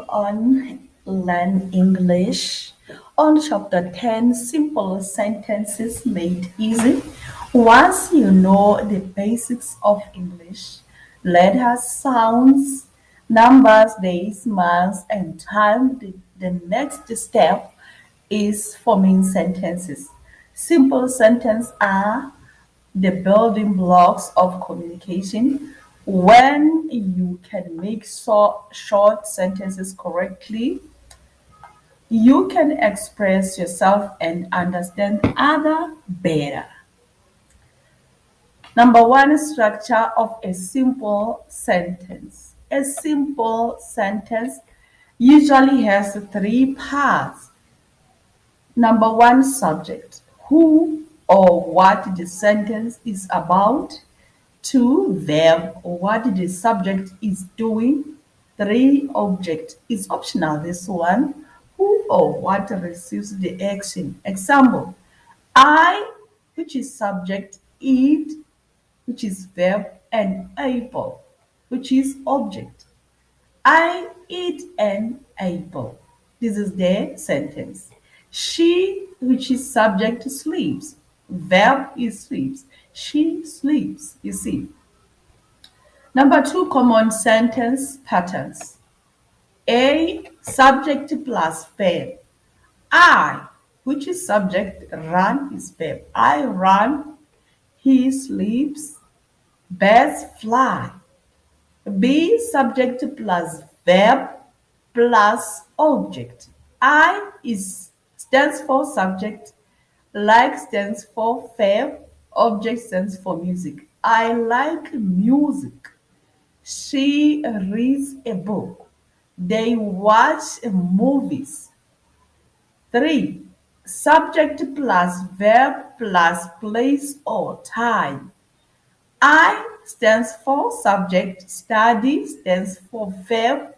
on Learn English on Chapter 10 Simple Sentences Made Easy. Once you know the basics of English, letters, sounds, numbers, days, months, and time, the next step is forming sentences. Simple sentences are the building blocks of communication. When you can make short sentences correctly, you can express yourself and understand other better. Number one, structure of a simple sentence. A simple sentence usually has three parts. Number one, subject. Who or what the sentence is about. Two, verb, what the subject is doing. Three, object. Is optional, this one. Who or what receives the action. Example, I, which is subject, eat, which is verb, and apple, which is object. I eat an apple. This is the sentence. She, which is subject, sleeps. Verb is sleeps. She sleeps. You see. Number two, common sentence patterns. A, subject plus verb. I, which is subject, run is verb. I run. He sleeps. Birds fly. B, subject plus verb plus object. I is stands for subject, like stands for verb, object stands for music. I like music. She reads a book. They watch movies. 3. Subject plus verb plus place or time. I stands for subject, study stands for verb,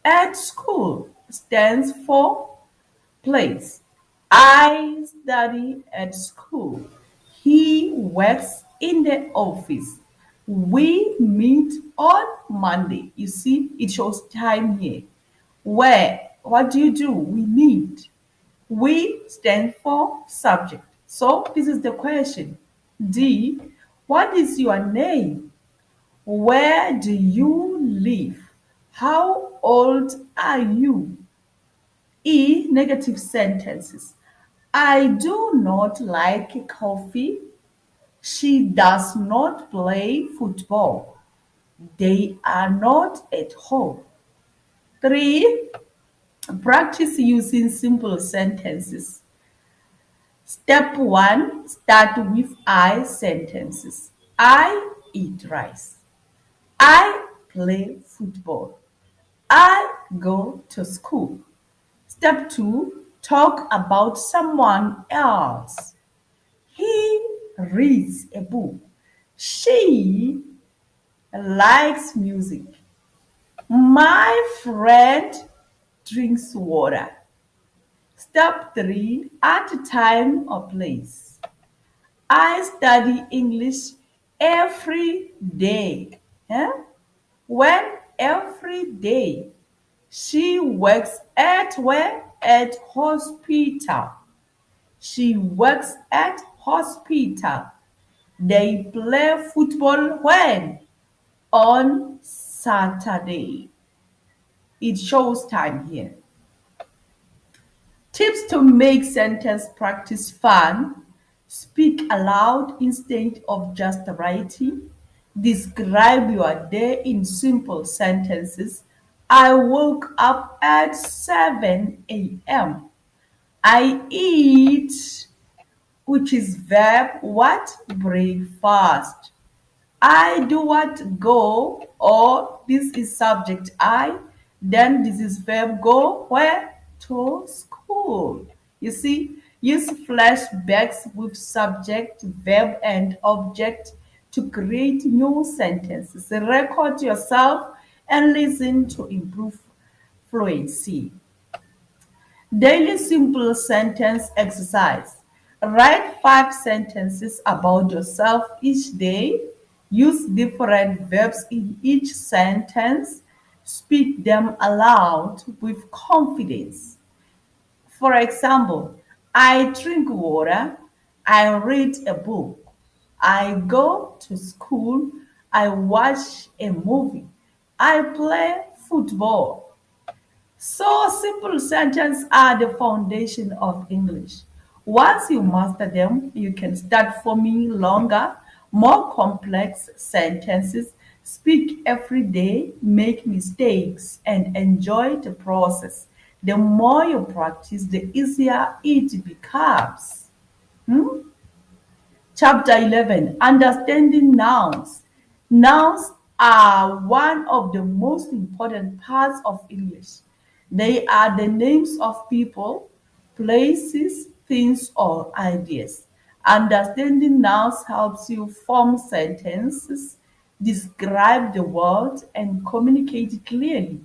at school stands for place. I study at school. He works in the office. We meet on Monday. You see, it shows time here. Where? What do you do? We meet. We stand for subject. So this is the question. D. What is your name? Where do you live? How old are you? E. Negative sentences. I do not like coffee. She does not play football. They are not at home. 3. Practice using simple sentences. Step 1. Start with I sentences. I eat rice. I play football. I go to school. Step 2. Talk about someone else. He reads a book. She likes music. My friend drinks water. Step 3. At time or place. I study English every day. Eh? When? Every day. She works at where? At hospital. She works at hospital. They play football when? On Saturday. It shows time here. Tips to make sentence practice fun. Speak aloud instead of just writing. Describe your day in simple sentences. I woke up at 7 a.m. I eat, which is verb, what? Breakfast. I do what? Go, or this is subject I, then this is verb go where? To school. You see, use flashbacks with subject, verb, and object to create new sentences. Record yourself and listen to improve fluency. Daily simple sentence exercise. Write 5 sentences about yourself each day. Use different verbs in each sentence. Speak them aloud with confidence. For example, I drink water, I read a book, I go to school, I watch a movie, I play football. So simple sentences are the foundation of English. Once you master them, you can start forming longer, more complex sentences, speak every day, make mistakes, and enjoy the process. The more you practice, the easier it becomes. Hmm? Chapter 11, Understanding Nouns. Nouns are one of the most important parts of English. They are the names of people, places, things, or ideas. Understanding nouns helps you form sentences, describe the world, and communicate clearly.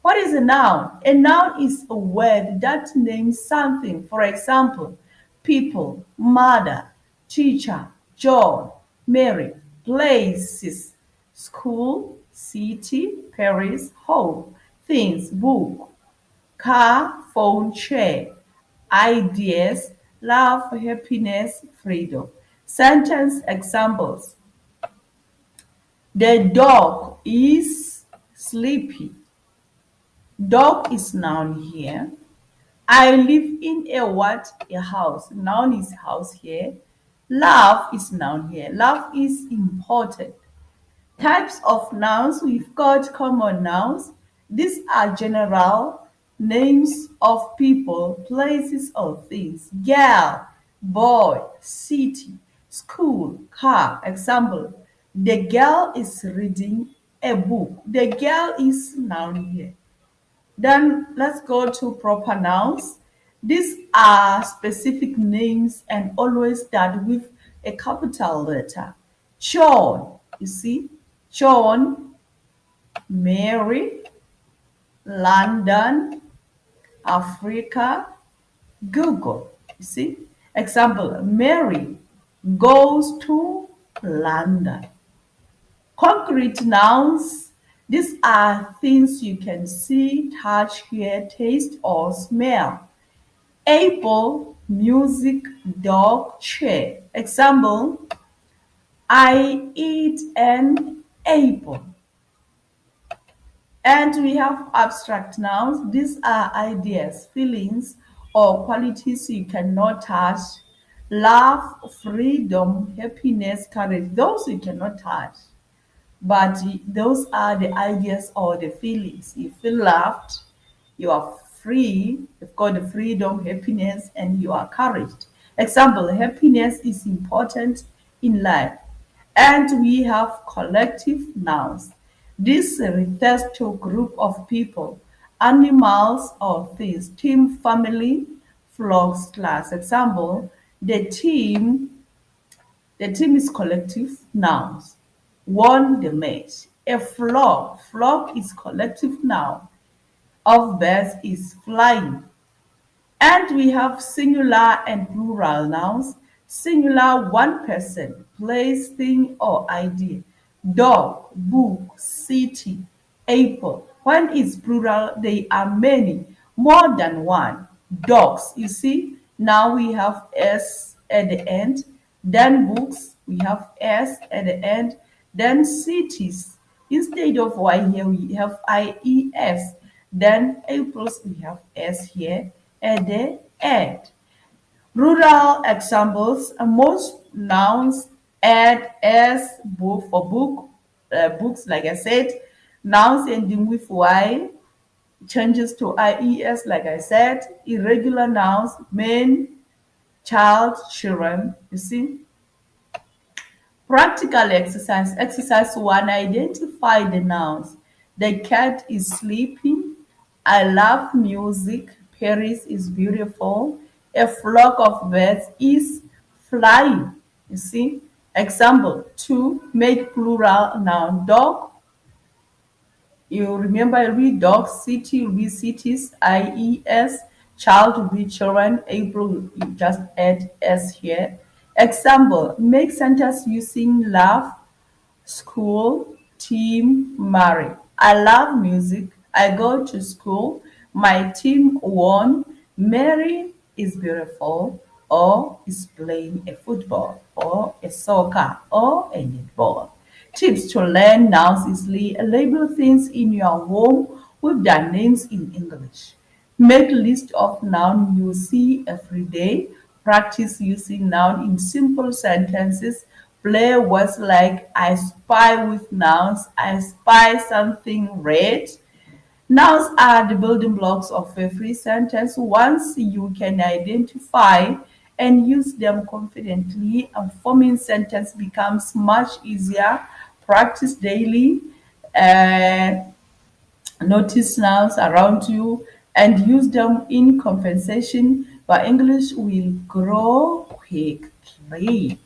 What is a noun? A noun is a word that names something. For example, people, mother, teacher, John, Mary, places, school, city, Paris, home, things, book, car, phone, chair, ideas, love, happiness, freedom. Sentence examples. The dog is sleepy. Dog is noun here. I live in a what? A house. Noun is house here. Love is noun here. Love is important. Types of nouns, we've got common nouns. These are general names of people, places, or things. Girl, boy, city, school, car. Example, the girl is reading a book. The girl is noun here. Then let's go to proper nouns. These are specific names and always start with a capital letter. John, you see, John, Mary, London, Africa, Google. You see, example, Mary goes to London. Concrete nouns, these are things you can see, touch, hear, taste, or smell. Apple, music, dog, chair. Example, I eat an apple. And we have abstract nouns. These are ideas, feelings, or qualities you cannot touch. Love, freedom, happiness, courage. Those you cannot touch. But those are the ideas or the feelings. You feel loved, you are free, you've got the freedom, happiness, and you are encouraged. Example, happiness is important in life. And we have collective nouns. This refers to a group of people, animals, or things. Team, family, flocks, class. Example, the team the team is collective nouns. Won the match. A flock. Flock is collective noun. Of birds is flying. And we have singular and plural nouns. Singular, one person, place, thing, or idea. Dog, book, city, apple. When it's plural, they are many, more than one. Dogs, you see, now we have S at the end. Then books, we have S at the end. Then cities, instead of Y here, we have IES. Then apples, we have S here at the end. Rural examples, most nouns add S book for books, like I said. Nouns ending with Y changes to IES, like I said. Irregular nouns, men, child, children. You see? Practical exercise. Exercise 1. Identify the nouns. The cat is sleeping. I love music. Paris is beautiful. A flock of birds is flying. You see? Example 2. Make plural noun. Dog. You remember read dog. City will be cities. IES. Child will be children. April, you just add S here. Example, make sentence using love, school, team, marry. I love music. I go to school. My team won. Mary is beautiful, or is playing a football, or a soccer, or a netball. Tips to learn nouns easily. Label things in your home with their names in English. Make list of nouns you see every day. Practice using noun in simple sentences. Play words like I spy with nouns. I spy something red. Nouns are the building blocks of every sentence. Once you can identify and use them confidently, and forming sentence becomes much easier. Practice daily. Uh, Notice nouns around you and use them in conversation. Your English will grow quickly.